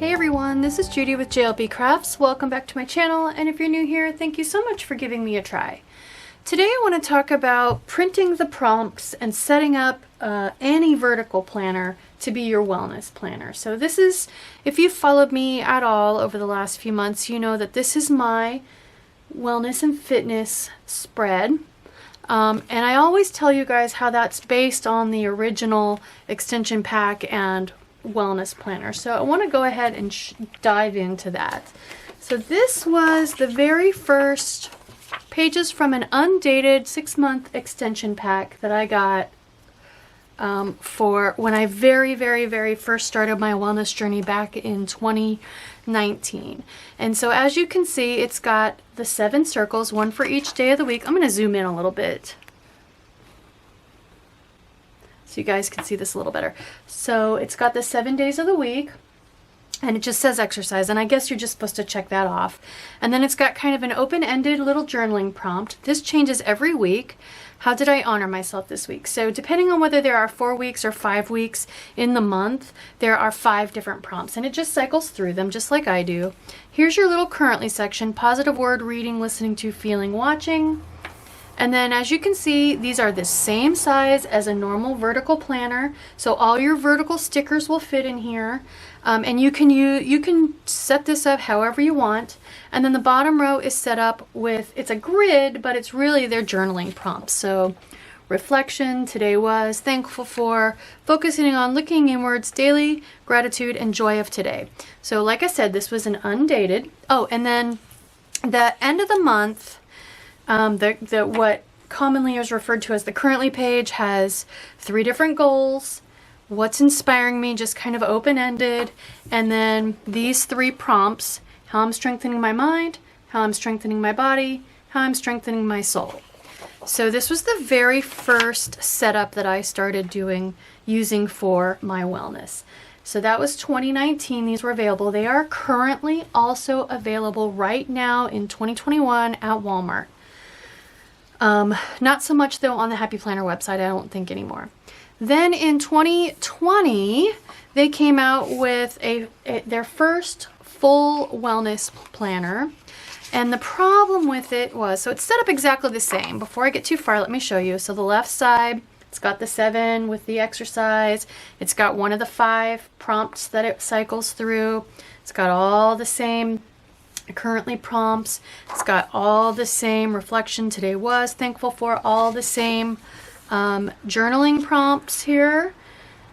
Hey everyone, this is Judy with JLBCrafts. Welcome back to my channel, and if you're new here, thank you so much for giving me a try. Today I want to talk about printing the prompts and setting up any vertical planner to be your wellness planner. So this is, if you've followed me at all over the last few months, you know that this is my wellness and fitness spread. And I always tell you guys how that's based on the original extension pack and wellness planner. So I want to go ahead and dive into that. So this was the very first pages from an undated 6-month extension pack that I got for when I very first started my wellness journey back in 2019. And so as you can see, it's got the 7 circles, one for each day of the week. I'm going to zoom in a little bit so you guys can see this a little better. So it's got the 7 days of the week, and it just says exercise, and I guess you're just supposed to check that off. And then it's got kind of an open-ended little journaling prompt. This changes every week. How did I honor myself this week? So depending on whether there are 4 weeks or 5 weeks in the month, there are 5 different prompts, and it just cycles through them just like I do. Here's your little currently section: positive word, reading, listening to, feeling, watching. And then as you can see, these are the same size as a normal vertical planner. So all your vertical stickers will fit in here. And you can set this up however you want. And then the bottom row is set up with, it's a grid, but it's really their journaling prompts. So reflection, today was, thankful for, focusing on looking inwards, daily, gratitude, and joy of today. So like I said, this was an undated. Oh, and then the end of the month, what commonly is referred to as the currently page has 3 different goals. What's inspiring me, just kind of open-ended, and then these 3 prompts: how I'm strengthening my mind, how I'm strengthening my body, how I'm strengthening my soul. So this was the very first setup that I started using for my wellness. So that was 2019. These were available. They are currently also available right now in 2021 at Walmart. Not so much though on the Happy Planner website, I don't think anymore. Then in 2020, they came out with their first full wellness planner. And the problem with it was, so it's set up exactly the same. Before I get too far, let me show you. So the left side, it's got the 7 with the exercise. It's got one of the 5 prompts that it cycles through. It's got all the same currently prompts. It's got all the same reflection, today was, thankful for, all the same journaling prompts here.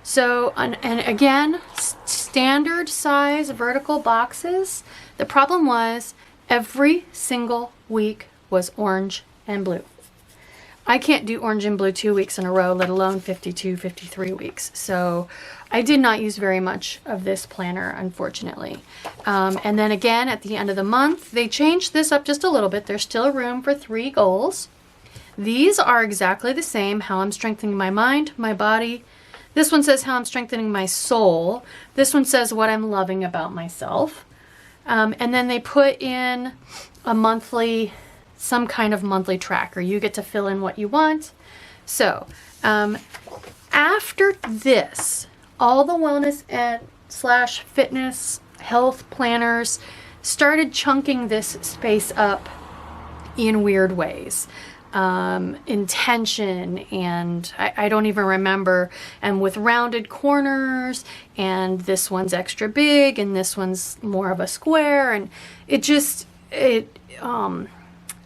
So, and again, standard size vertical boxes. The problem was every single week was orange and blue. I can't do orange and blue 2 weeks in a row, let alone 52, 53 weeks. So I did not use very much of this planner, unfortunately. And then again, at the end of the month, they changed this up just a little bit. There's still room for 3 goals. These are exactly the same: how I'm strengthening my mind, my body. This one says how I'm strengthening my soul. This one says what I'm loving about myself. And then they put in a monthly, some kind of monthly tracker. You get to fill in what you want. So after this, all the wellness and / fitness health planners started chunking this space up in weird ways. Intention, and I don't even remember, and with rounded corners, and this one's extra big and this one's more of a square, and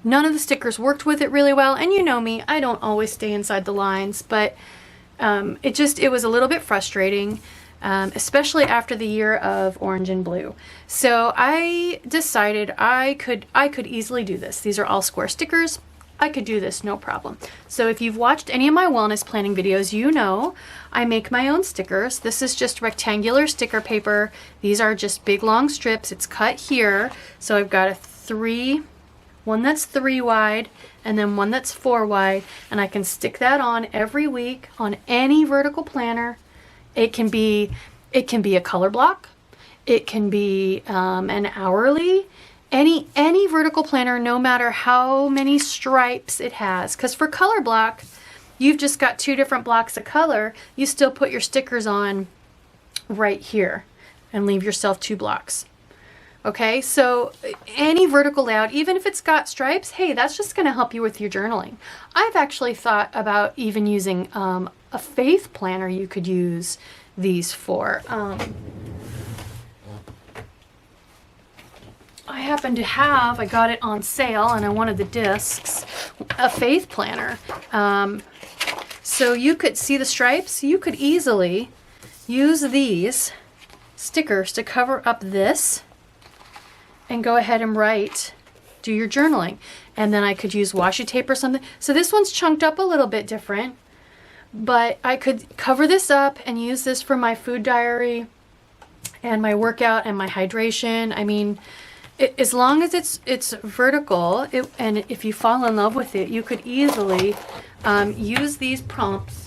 none of the stickers worked with it really well. And you know me, I don't always stay inside the lines, but it was a little bit frustrating, especially after the year of orange and blue. So I decided I could easily do this. These are all square stickers. I could do this, no problem. So if you've watched any of my wellness planning videos, you know I make my own stickers. This is just rectangular sticker paper. These are just big long strips. It's cut here. So I've got one that's 3 wide and then one that's 4 wide, and I can stick that on every week on any vertical planner. It can be a color block. It can be an hourly. Any vertical planner, no matter how many stripes it has. Because for color block, you've just got 2 different blocks of color. You still put your stickers on right here. and leave yourself 2 blocks. Okay, so any vertical layout, even if it's got stripes, hey, that's just going to help you with your journaling. I've actually thought about even using a faith planner you could use these for. I happen to have, I got it on sale and I wanted the discs, a faith planner. So you could see the stripes. You could easily use these stickers to cover up this and go ahead and do your journaling. And then I could use washi tape or something. So this one's chunked up a little bit different, but I could cover this up and use this for my food diary and my workout and my hydration. I mean, as long as it's vertical, and if you fall in love with it, you could easily use these prompts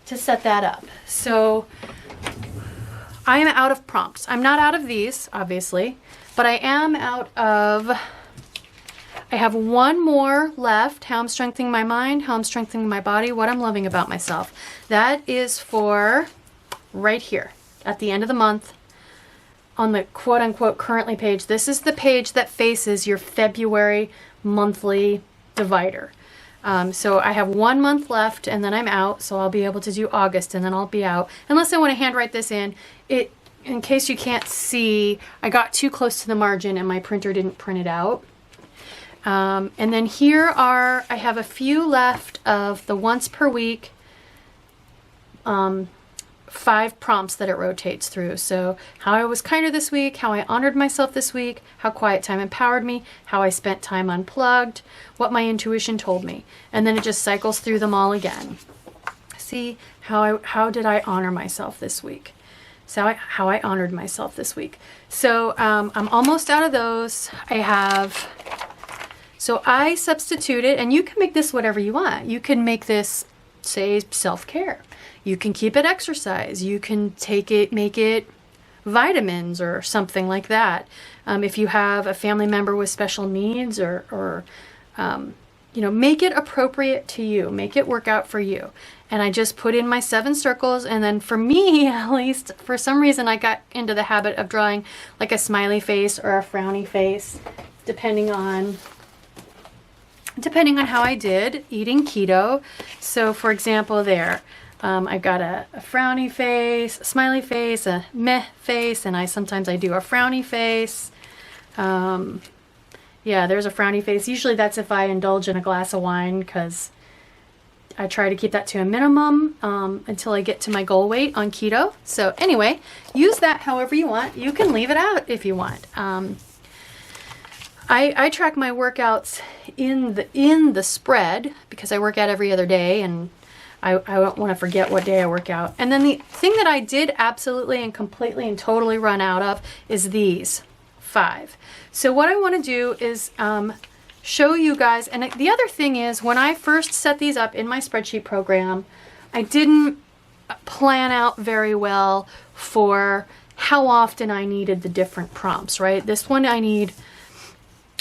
to set that up. So I am out of prompts. I'm not out of these, obviously, but I am out of, I have one more left, how I'm strengthening my mind, how I'm strengthening my body, what I'm loving about myself. That is for right here at the end of the month on the quote unquote currently page. This is the page that faces your February monthly divider. So I have 1 month left and then I'm out, so I'll be able to do August and then I'll be out. Unless I want to handwrite this in. In case you can't see, I got too close to the margin and my printer didn't print it out. And then here I have a few left of the once per week 5 prompts that it rotates through. So how I was kinder this week, how I honored myself this week, how quiet time empowered me, how I spent time unplugged, what my intuition told me. And then it just cycles through them all again. See, how did I honor myself this week? So how I honored myself this week. So I'm almost out of those. So I substituted, and you can make this whatever you want. You can make this, say, self-care. You can keep it exercise. You can make it vitamins or something like that. If you have a family member with special needs or make it appropriate to you. Make it work out for you. And I just put in my 7 circles, and then for me, at least, for some reason, I got into the habit of drawing like a smiley face or a frowny face, depending on how I did eating keto. So for example, there, I've got a frowny face, a smiley face, a meh face, and sometimes I do a frowny face. Yeah, there's a frowny face. Usually that's if I indulge in a glass of wine, because I try to keep that to a minimum until I get to my goal weight on keto. So anyway, use that however you want. You can leave it out if you want. I track my workouts in the spread because I work out every other day, and I don't want to forget what day I work out. And then the thing that I did absolutely and completely and totally run out of is these 5. So what I want to do is show you guys, and the other thing is, when I first set these up in my spreadsheet program, I didn't plan out very well for how often I needed the different prompts, right? This one I need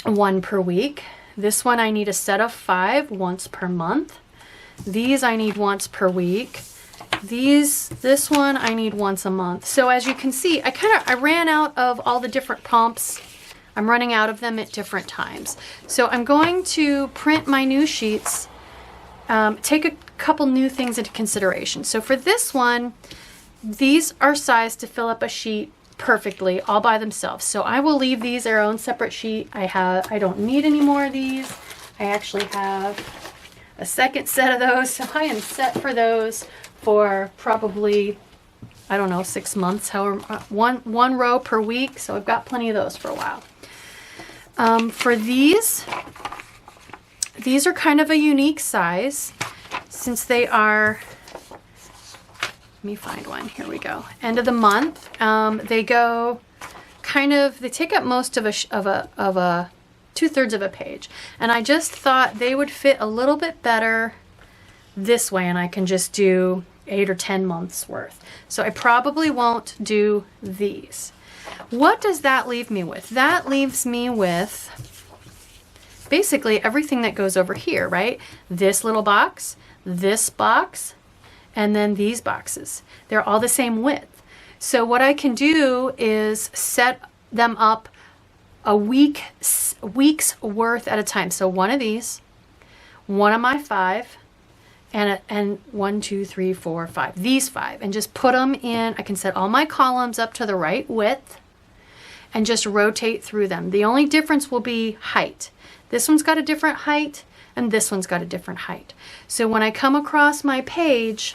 1 per week. This one I need a set of 5 once per month. These I need once per week. This one I need once a month. So as you can see, I ran out of all the different prompts. I'm running out of them at different times. So I'm going to print my new sheets, take a couple new things into consideration. So for this one, these are sized to fill up a sheet perfectly all by themselves. So I will leave these their own separate sheet. I don't need any more of these. I actually have a second set of those, so I am set for those for probably, I don't know, 6 months, however, one row per week. So I've got plenty of those for a while. For these are kind of a unique size since they are, let me find one, here we go, end of the month. They go they take up most of a 2/3 of a page. And I just thought they would fit a little bit better this way, and I can just do 8 or 10 months worth. So I probably won't do these. What does that leave me with? That leaves me with basically everything that goes over here, right? This little box, this box, and then these boxes. They're all the same width. So what I can do is set them up a week's worth at a time. So one of these, one of my 5, and 1, 2, 3, 4, 5, these 5, and just put them in. I can set all my columns up to the right width and just rotate through them. The only difference will be height. This one's got a different height and this one's got a different height. So when I come across my page,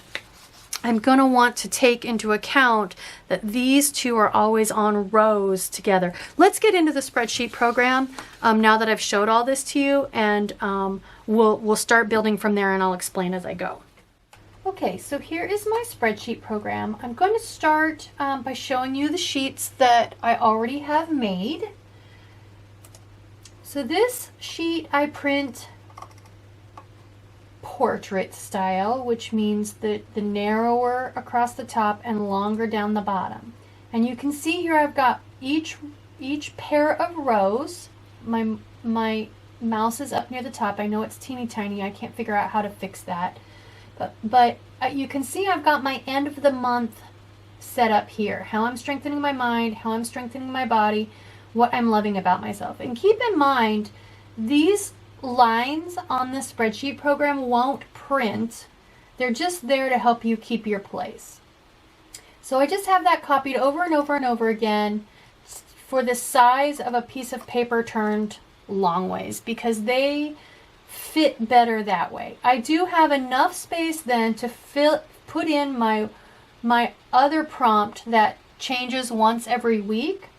I'm going to want to take into account that these two are always on rows together. Let's get into the spreadsheet program now that I've showed all this to you, and we'll start building from there, and I'll explain as I go. Okay, so here is my spreadsheet program. I'm going to start by showing you the sheets that I already have made. So this sheet I print portrait style, which means the narrower across the top and longer down the bottom. And you can see here I've got each pair of rows. My mouse is up near the top. I know it's teeny tiny. I can't figure out how to fix that. But you can see I've got my end of the month set up here. How I'm strengthening my mind, how I'm strengthening my body, what I'm loving about myself. And keep in mind, these lines on the spreadsheet program won't print. They're just there to help you keep your place. So I just have that copied over and over and over again for the size of a piece of paper turned long ways, because they fit better that way. I do have enough space then to put in my other prompt that changes once every week.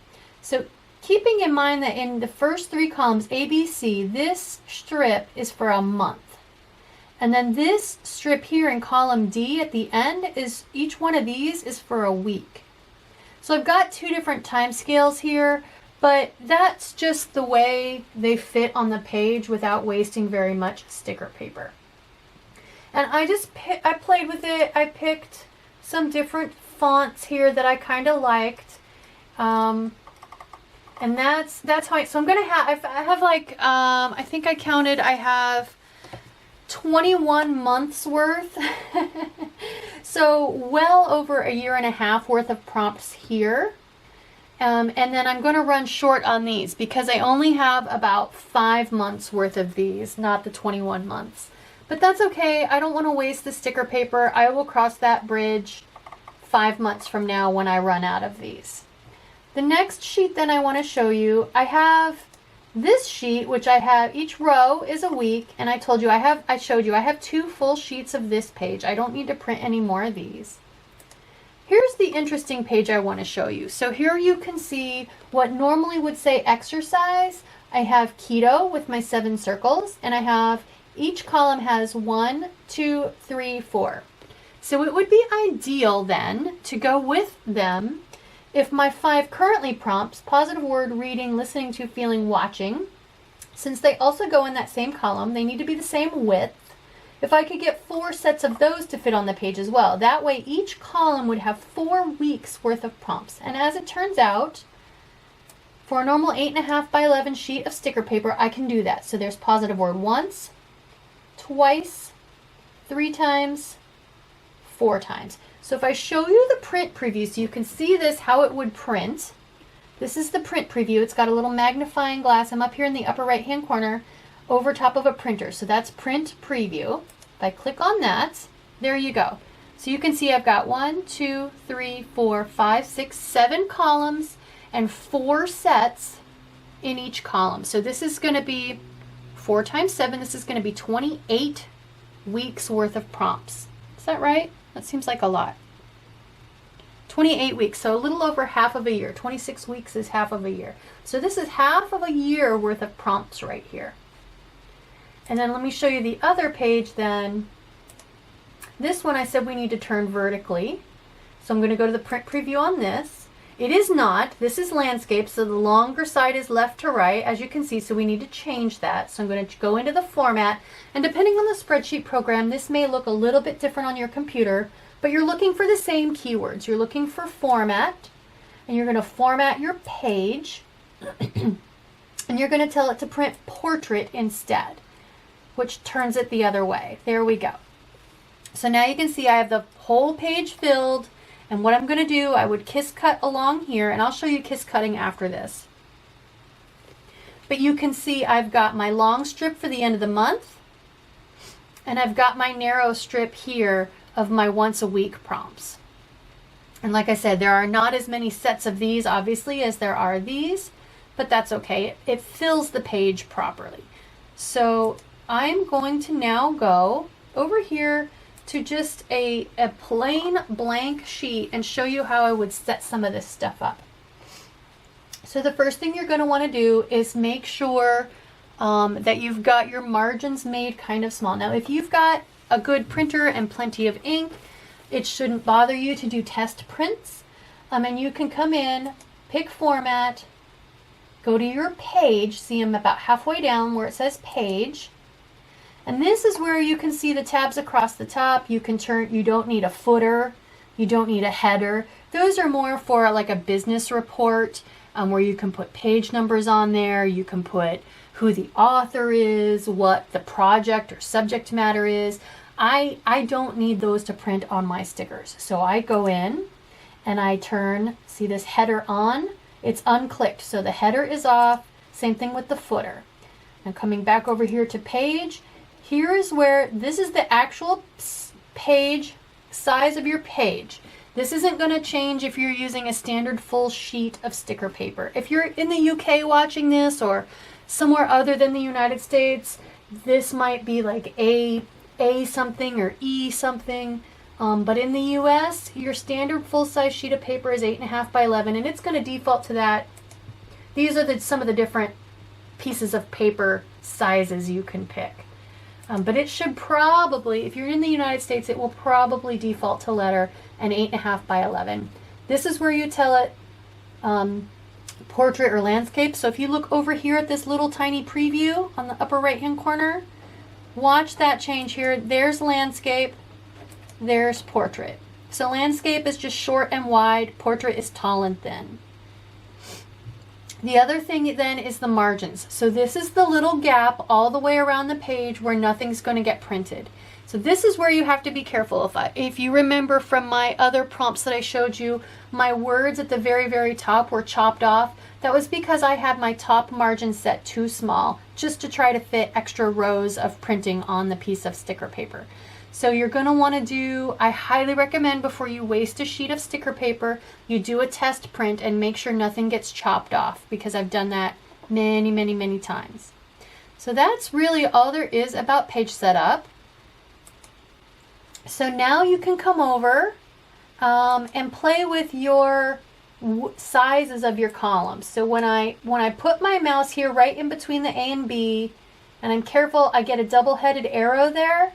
So keeping in mind that in the first 3 columns, A, B, C, this strip is for a month. And then this strip here in column D at the end, is each one of these is for a week. So I've got 2 different time scales here, but that's just the way they fit on the page without wasting very much sticker paper. And I played with it. I picked some different fonts here that I kind of liked. And that's how so I'm gonna have, I have like, I think I counted, I have 21 months worth. So well over a year and a half worth of prompts here. And then I'm gonna run short on these because I only have about 5 months worth of these, not the 21 months. But that's okay, I don't wanna waste the sticker paper. I will cross that bridge 5 months from now when I run out of these. The next sheet then I want to show you, I have this sheet, which I have, each row is a week, and I told you I showed you I have 2 full sheets of this page. I don't need to print any more of these. Here's the interesting page I want to show you. So here you can see what normally would say exercise. I have keto with my 7 circles, and I have, each column has 1, 2, 3, 4. So it would be ideal then to go with them if my 5 currently prompts, positive word, reading, listening to, feeling, watching, since they also go in that same column, they need to be the same width. If I could get 4 sets of those to fit on the page as well, that way each column would have 4 weeks worth of prompts. And as it turns out, for a normal 8.5 by 11 sheet of sticker paper, I can do that. So there's positive word once, twice, 3 times, 4 times. So if I show you the print preview so you can see this, how it would print. This is the print preview. It's got a little magnifying glass. I'm up here in the upper right hand corner over top of a printer. So that's print preview. If I click on that, there you go. So you can see I've got 1, 2, 3, 4, 5, 6, 7 columns and 4 sets in each column. So this is going to be 4 times 7. This is going to be 28 weeks worth of prompts. Is that right? That seems like a lot. 28 weeks, so a little over half of a year. 26 weeks is half of a year. So this is half of a year worth of prompts right here. And then let me show you the other page then. This one I said we need to turn vertically. So I'm going to go to the print preview on this. It is not. This is landscape, so the longer side is left to right, as you can see, so we need to change that. So I'm going to go into the format, and depending on the spreadsheet program, this may look a little bit different on your computer, but you're looking for the same keywords. You're looking for format, and you're going to format your page, and you're going to tell it to print portrait instead, which turns it the other way. There we go. So now you can see I have the whole page filled, And what I'm going to do, I would kiss cut along here, and I'll show you kiss cutting after this. But you can see I've got my long strip for the end of the month, and I've got my narrow strip here of my once a week prompts. And like I said, there are not as many sets of these, obviously, as there are these, but that's okay. It fills the page properly. So I'm going to now go over here to just a plain blank sheet and show you how I would set some of this stuff up. So the first thing you're going to want to do is make sure that you've got your margins made kind of small. Now, if you've got a good printer and plenty of ink, it shouldn't bother you to do test prints. And you can come in, pick format, go to your page, see I'm about halfway down where it says page. And this is where you can see the tabs across the top. You can turn, you don't need a footer, you don't need a header. Those are more for like a business report where you can put page numbers on there. You can put who the author is, what the project or subject matter is. I don't need those to print on my stickers. So I go in and I turn, see this header on? It's unclicked, so the header is off. Same thing with the footer. And coming back over here to page, here is where, this is the actual page size of your page. This isn't going to change if you're using a standard full sheet of sticker paper. If you're in the UK watching this or somewhere other than the United States, this might be like A something or E something. But in the US, your standard full-size sheet of paper is 8.5 by 11, and it's going to default to that. These are some of the different pieces of paper sizes you can pick. But it should probably, if you're in the United States, it will probably default to letter and 8.5 by 11. This is where you tell it portrait or landscape. So if you look over here at this little tiny preview on the upper right-hand corner, watch that change here. There's landscape, there's portrait. So landscape is just short and wide, portrait is tall and thin. The other thing then is the margins. So this is the little gap all the way around the page where nothing's going to get printed. So this is where you have to be careful. If you remember from my other prompts that I showed you, my words at the very, very top were chopped off. That was because I had my top margin set too small, just to try to fit extra rows of printing on the piece of sticker paper. So you're going to want to do, I highly recommend before you waste a sheet of sticker paper, you do a test print and make sure nothing gets chopped off, because I've done that many, many, many times. So that's really all there is about page setup. So now you can come over and play with your sizes of your columns. So when I put my mouse here right in between the A and B, and I'm careful, I get a double-headed arrow there.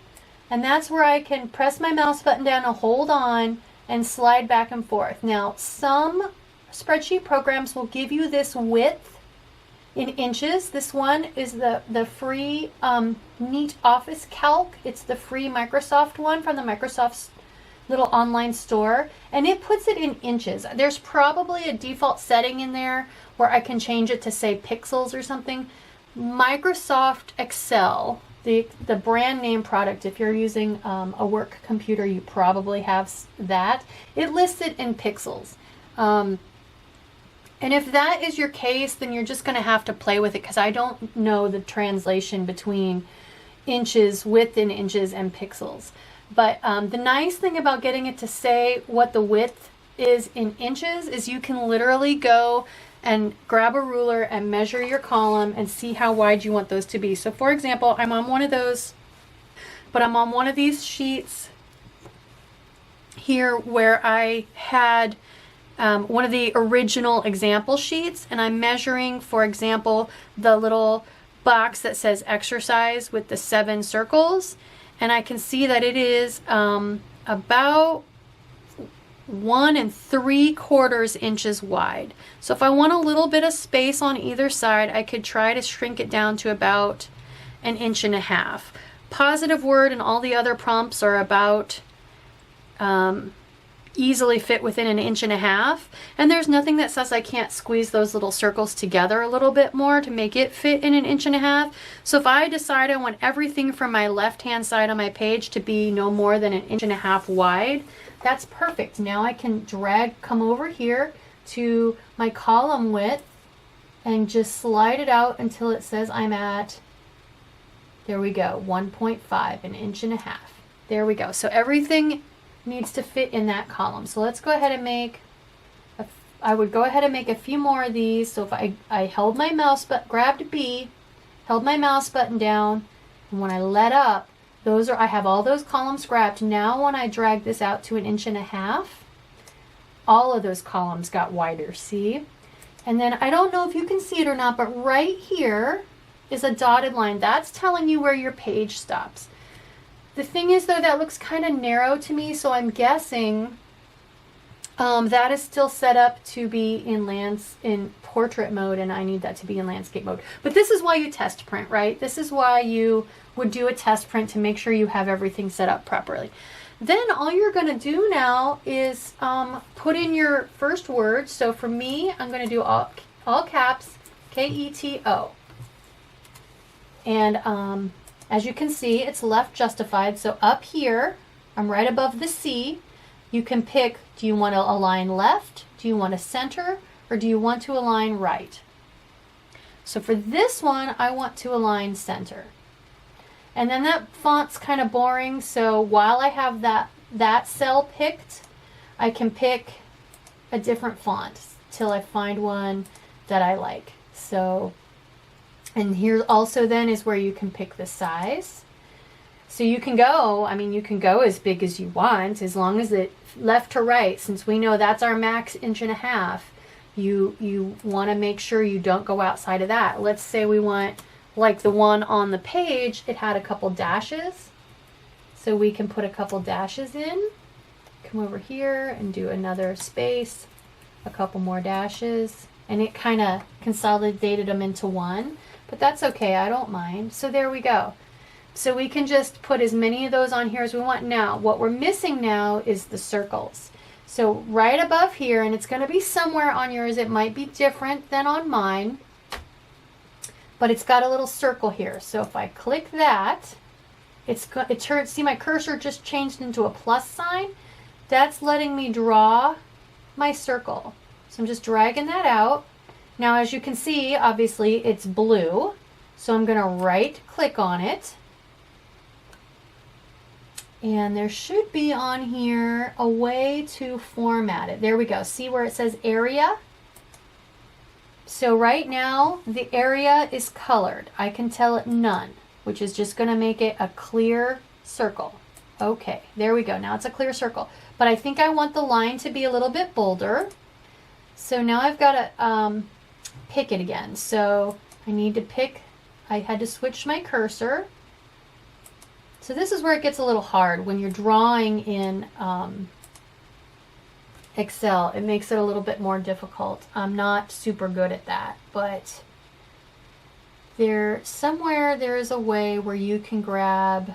And that's where I can press my mouse button down and hold on and slide back and forth. Now, some spreadsheet programs will give you this width in inches. This one is the free Neat Office Calc. It's the free Microsoft one from the Microsoft's little online store. And it puts it in inches. There's probably a default setting in there where I can change it to say pixels or something. Microsoft Excel, the brand name product, if you're using a work computer, you probably have that. It lists it in pixels. And if that is your case, then you're just going to have to play with it, because I don't know the translation between inches, width in inches, and pixels. But the nice thing about getting it to say what the width is in inches is you can literally go and grab a ruler and measure your column and see how wide you want those to be. So for example, I'm on one of those, but I'm on one of these sheets here where I had one of the original example sheets, and I'm measuring, for example, the little box that says exercise with the 7 circles, and I can see that it is about 1 3/4 inches wide. So if I want a little bit of space on either side, I could try to shrink it down to about 1.5 inches. Positive word and all the other prompts are about easily fit within 1.5 inches, and there's nothing that says I can't squeeze those little circles together a little bit more to make it fit in 1.5 inches. So if I decide I want everything from my left hand side on my page to be no more than 1.5 inches wide, That's perfect. Now I can come over here to my column width and just slide it out until it says I'm at, there we go, 1.5, an inch and a half. There we go. So everything needs to fit in that column. So let's go ahead and make, I would go ahead and make a few more of these. So if I held my mouse button, grabbed B, held my mouse button down, and when I let up, I have all those columns grabbed. Now when I drag this out to an inch and a half, all of those columns got wider, see? And then I don't know if you can see it or not, but right here is a dotted line. That's telling you where your page stops. The thing is though, that looks kind of narrow to me, so I'm guessing that is still set up to be in portrait mode, and I need that to be in landscape mode. But this is why you test print, right? This is why you would do a test print, to make sure you have everything set up properly. Then all you're going to do now is put in your first word. So for me, I'm going to do all caps, K-E-T-O. And as you can see, it's left justified. So up here, I'm right above the C. You can pick, do you want to align left? Do you want to center? Or do you want to align right? So for this one, I want to align center. And then that font's kind of boring, so while I have that cell picked, I can pick a different font till I find one that I like. So, and here also then is where you can pick the size. So you can go, you can go as big as you want, as long as it left to right, since we know that's our max inch and a half. You want to make sure you don't go outside of that. Let's say we want, like the one on the page, it had a couple dashes. So we can put a couple dashes in, come over here and do another space, a couple more dashes, and it kind of consolidated them into one, but that's okay, I don't mind. So there we go. So we can just put as many of those on here as we want. Now, what we're missing now is the circles. So right above here, and it's going to be somewhere on yours, it might be different than on mine, but it's got a little circle here. So if I click that, see my cursor just changed into a plus sign? That's letting me draw my circle. So I'm just dragging that out. Now as you can see, obviously it's blue. So I'm going to right click on it. And there should be on here a way to format it. There we go. See where it says area? So right now the area is colored. I can tell it none, which is just going to make it a clear circle. Okay, there we go. Now it's a clear circle. But I think I want the line to be a little bit bolder. So now I've got to pick it again. So I need to pick, I had to switch my cursor. So this is where it gets a little hard when you're drawing in Excel. It makes it a little bit more difficult. I'm not super good at that, but somewhere there is a way where you can grab,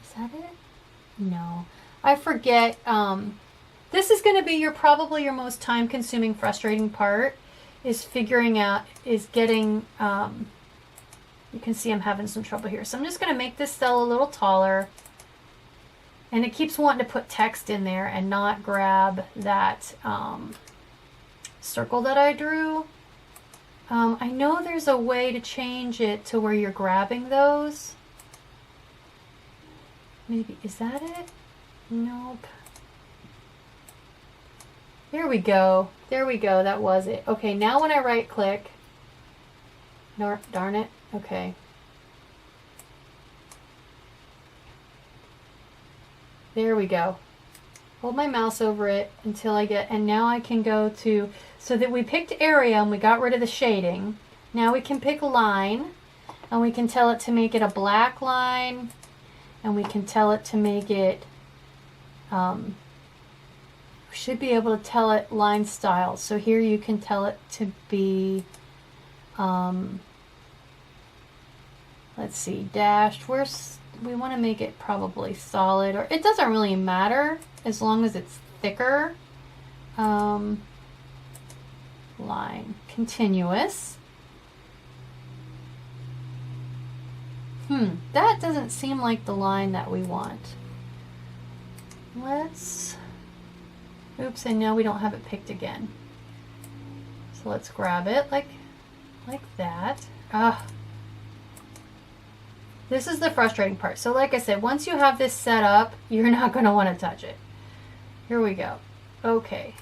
is that it? No, I forget. This is going to be probably your most time consuming, frustrating part, is getting, you can see I'm having some trouble here. So I'm just going to make this cell a little taller. And it keeps wanting to put text in there and not grab that circle that I drew. I know there's a way to change it to where you're grabbing those. Maybe, is that it? Nope. There we go. There we go. That was it. Okay, now when I right click, darn it. Okay. There we go. Hold my mouse over it until I get, and now I can go to, so that we picked area and we got rid of the shading. Now we can pick line, and we can tell it to make it a black line, and we can tell it to make it, we should be able to tell it line style. So here you can tell it to be, let's see, dashed. We want to make it probably solid, or it doesn't really matter as long as it's thicker. Line continuous. That doesn't seem like the line that we want. Let's, oops, and now we don't have it picked again. So let's grab it like that. This is the frustrating part. So like I said, once you have this set up, you're not going to want to touch it. Here we go. Okay.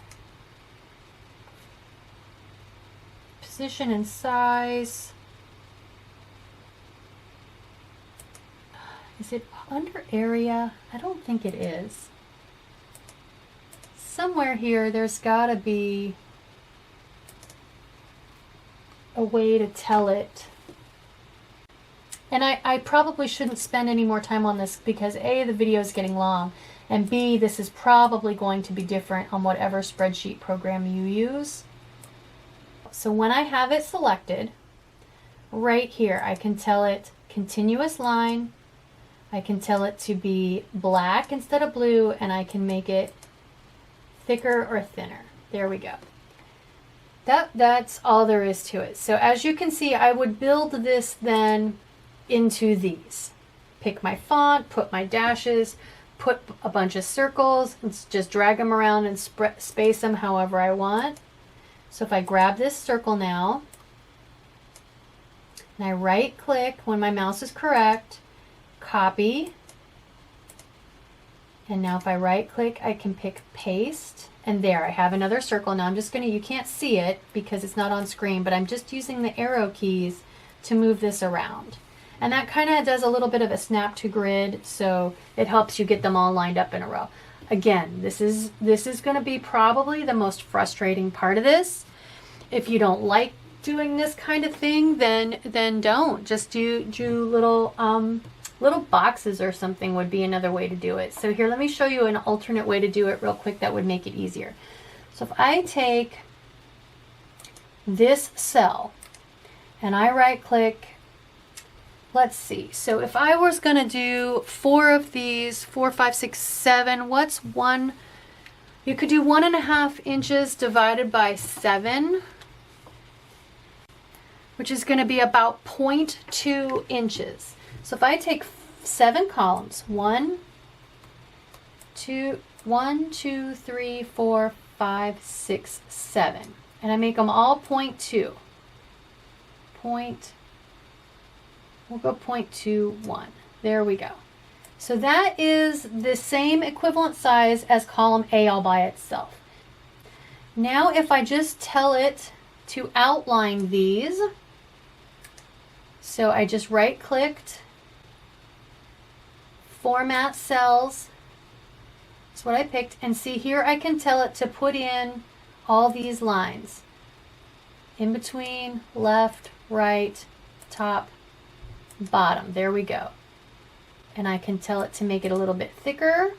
Position and size. Is it under area? I don't think it is. Somewhere here, there's got to be a way to tell it. And I probably shouldn't spend any more time on this because A, the video is getting long, and B, this is probably going to be different on whatever spreadsheet program you use. So when I have it selected, right here, I can tell it continuous line, I can tell it to be black instead of blue, and I can make it thicker or thinner. There we go. That's all there is to it. So as you can see, I would build this then into these. Pick my font, put my dashes, put a bunch of circles, and just drag them around and space them however I want. So if I grab this circle now, and I right click when my mouse is correct, copy, and now if I right click, I can pick paste, and there I have another circle. Now I'm just going to, you can't see it because it's not on screen, but I'm just using the arrow keys to move this around. And that kind of does a little bit of a snap to grid, so it helps you get them all lined up in a row. Again, this is going to be probably the most frustrating part of this. If you don't like doing this kind of thing, then don't. Just do little little boxes or something would be another way to do it. So here, let me show you an alternate way to do it real quick that would make it easier. So if I take this cell and I right click, let's see. So if I was going to do 4 of these, 4, 5, 6, 7, what's one? You could do 1.5 inches divided by 7, which is going to be about 0.2 inches. So if I take 7 columns, 1, 2, 3, 4, 5, 6, 7, and I make them all 0.2. We'll go 0.21. There we go. So that is the same equivalent size as column A all by itself. Now if I just tell it to outline these, so I just right clicked, format cells, that's what I picked, and see here I can tell it to put in all these lines. In between, left, right, top, bottom. There we go. And I can tell it to make it a little bit thicker.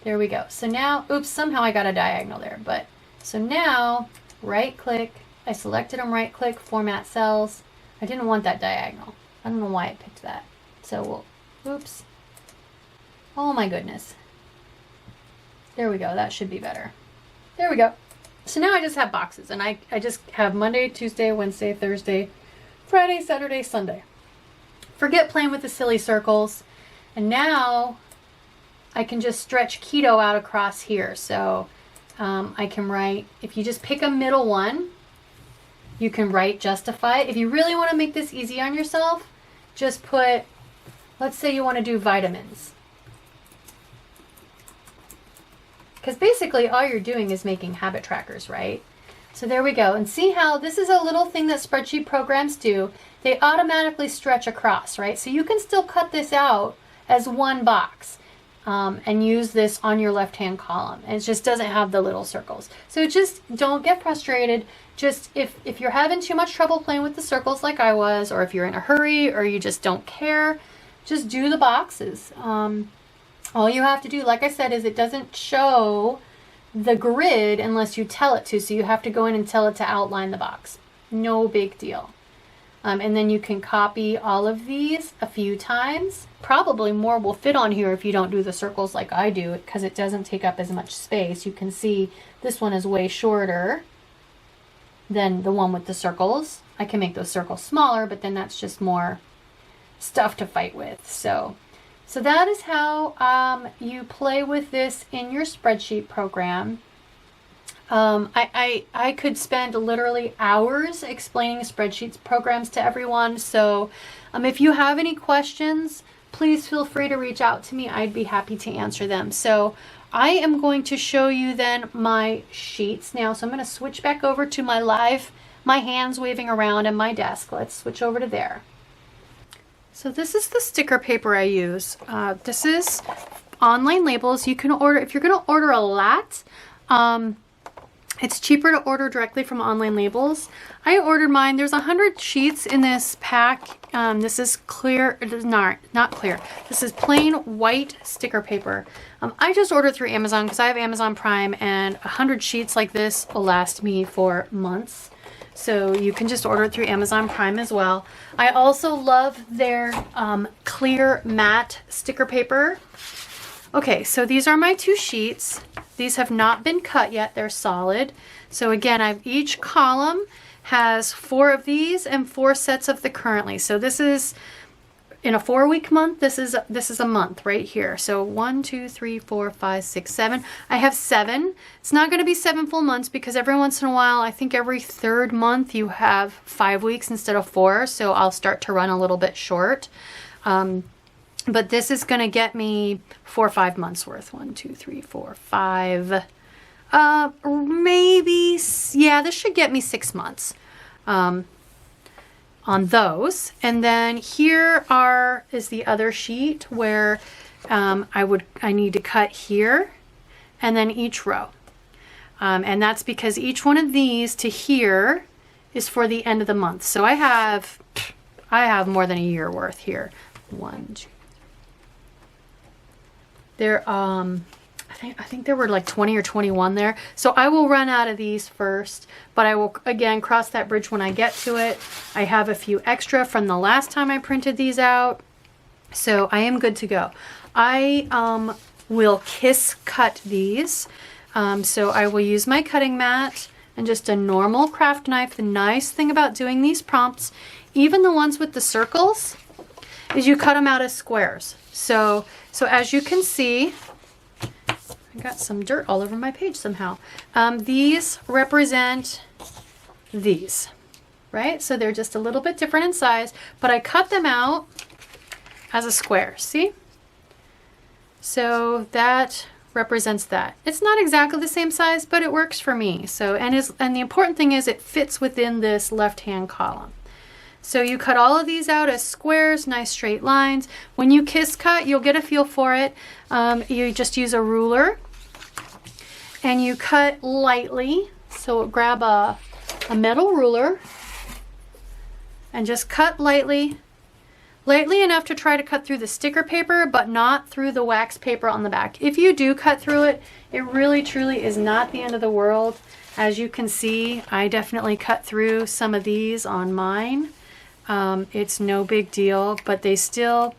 There we go. So now, oops, somehow I got a diagonal there. But so now, right click, I selected them, right click, format cells. I didn't want that diagonal. I don't know why I picked that. So we'll, oops. Oh my goodness. There we go. That should be better. There we go. So now I just have boxes, and I just have Monday, Tuesday, Wednesday, Thursday, Friday, Saturday, Sunday. Forget playing with the silly circles. And now I can just stretch keto out across here. So I can write, if you just pick a middle one, you can write justify. If you really want to make this easy on yourself, just put, let's say you want to do vitamins. Because basically all you're doing is making habit trackers, right? So there we go. And see how this is a little thing that spreadsheet programs do. They automatically stretch across, right? So you can still cut this out as one box and use this on your left-hand column. And it just doesn't have the little circles. So just don't get frustrated. Just if you're having too much trouble playing with the circles like I was, or if you're in a hurry or you just don't care, just do the boxes. All you have to do, like I said, is it doesn't show the grid unless you tell it to. So you have to go in and tell it to outline the box. No big deal. And then you can copy all of these a few times. Probably more will fit on here if you don't do the circles like I do, because it doesn't take up as much space. You can see this one is way shorter than the one with the circles. I can make those circles smaller, but then that's just more stuff to fight with. So So that is how you play with this in your spreadsheet program. I could spend literally hours explaining spreadsheets programs to everyone. So if you have any questions, please feel free to reach out to me. I'd be happy to answer them. So I am going to show you then my sheets now. So I'm going to switch back over to my hands waving around and my desk. Let's switch over to there. So this is the sticker paper I use. This is online labels. You can order, if you're going to order a lot, it's cheaper to order directly from online labels. I ordered mine. There's 100 sheets in this pack. This is clear, not clear. This is plain white sticker paper. I just ordered through Amazon because I have Amazon Prime, and 100 sheets like this will last me for months. So you can just order it through Amazon Prime as well. I also love their clear matte sticker paper. Okay, so these are my 2 sheets. These have not been cut yet, they're solid. So again, each column has 4 of these and 4 sets of the currently. So this is in a 4-week month, this is a month right here. So 1, 2, 3, 4, 5, 6, 7. I have 7. It's not going to be 7 full months because every once in a while, I think every 3rd month you have 5 weeks instead of 4. So I'll start to run a little bit short. But this is going to get me 4 or 5 months worth. 1, 2, 3, 4, 5. Maybe, yeah, this should get me 6 months on those. And then here is the other sheet where I need to cut here and then each row. And that's because each one of these to here is for the end of the month. So I have more than a year worth here. 1, 2. There, I think there were like 20 or 21 there. So I will run out of these first, but I will again cross that bridge when I get to it. I have a few extra from the last time I printed these out. So I am good to go. I will kiss cut these. So I will use my cutting mat and just a normal craft knife. The nice thing about doing these prompts, even the ones with the circles, is you cut them out as squares. So as you can see, I got some dirt all over my page somehow. These represent these, right? So they're just a little bit different in size, but I cut them out as a square, see? So that represents that. It's not exactly the same size, but it works for me. So, and the important thing is it fits within this left-hand column. So you cut all of these out as squares, nice straight lines. When you kiss cut, you'll get a feel for it. You just use a ruler and you cut lightly. So grab a metal ruler and just cut lightly enough to try to cut through the sticker paper, but not through the wax paper on the back. If you do cut through it, it really truly is not the end of the world. As you can see, I definitely cut through some of these on mine. It's no big deal, but they still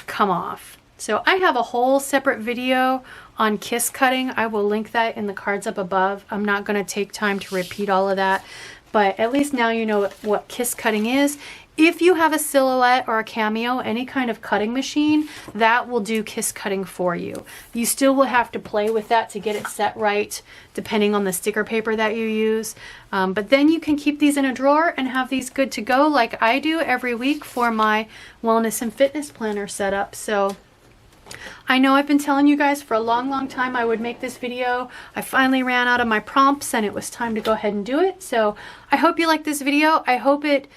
come off. So I have a whole separate video on kiss cutting. I will link that in the cards up above. I'm not going to take time to repeat all of that, but at least now you know what kiss cutting is. If you have a Silhouette or a Cameo, any kind of cutting machine, that will do kiss cutting for you. You still will have to play with that to get it set right, depending on the sticker paper that you use. But then you can keep these in a drawer and have these good to go like I do every week for my wellness and fitness planner setup. So I know I've been telling you guys for a long time I would make this video. I finally ran out of my prompts and it was time to go ahead and do it. So I hope you like this video. I hope it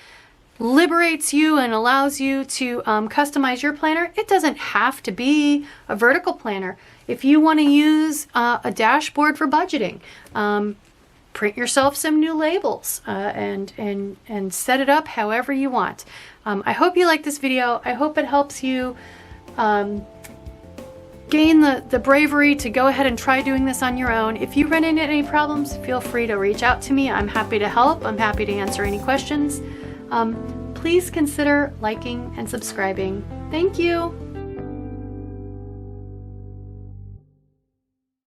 liberates you and allows you to customize your planner. It doesn't have to be a vertical planner. If you want to use a dashboard for budgeting, print yourself some new labels and set it up however you want. I hope you like this video. I hope it helps you gain the bravery to go ahead and try doing this on your own. If you run into any problems, feel free to reach out to me. I'm happy to help. I'm happy to answer any questions. Please consider liking and subscribing. Thank you.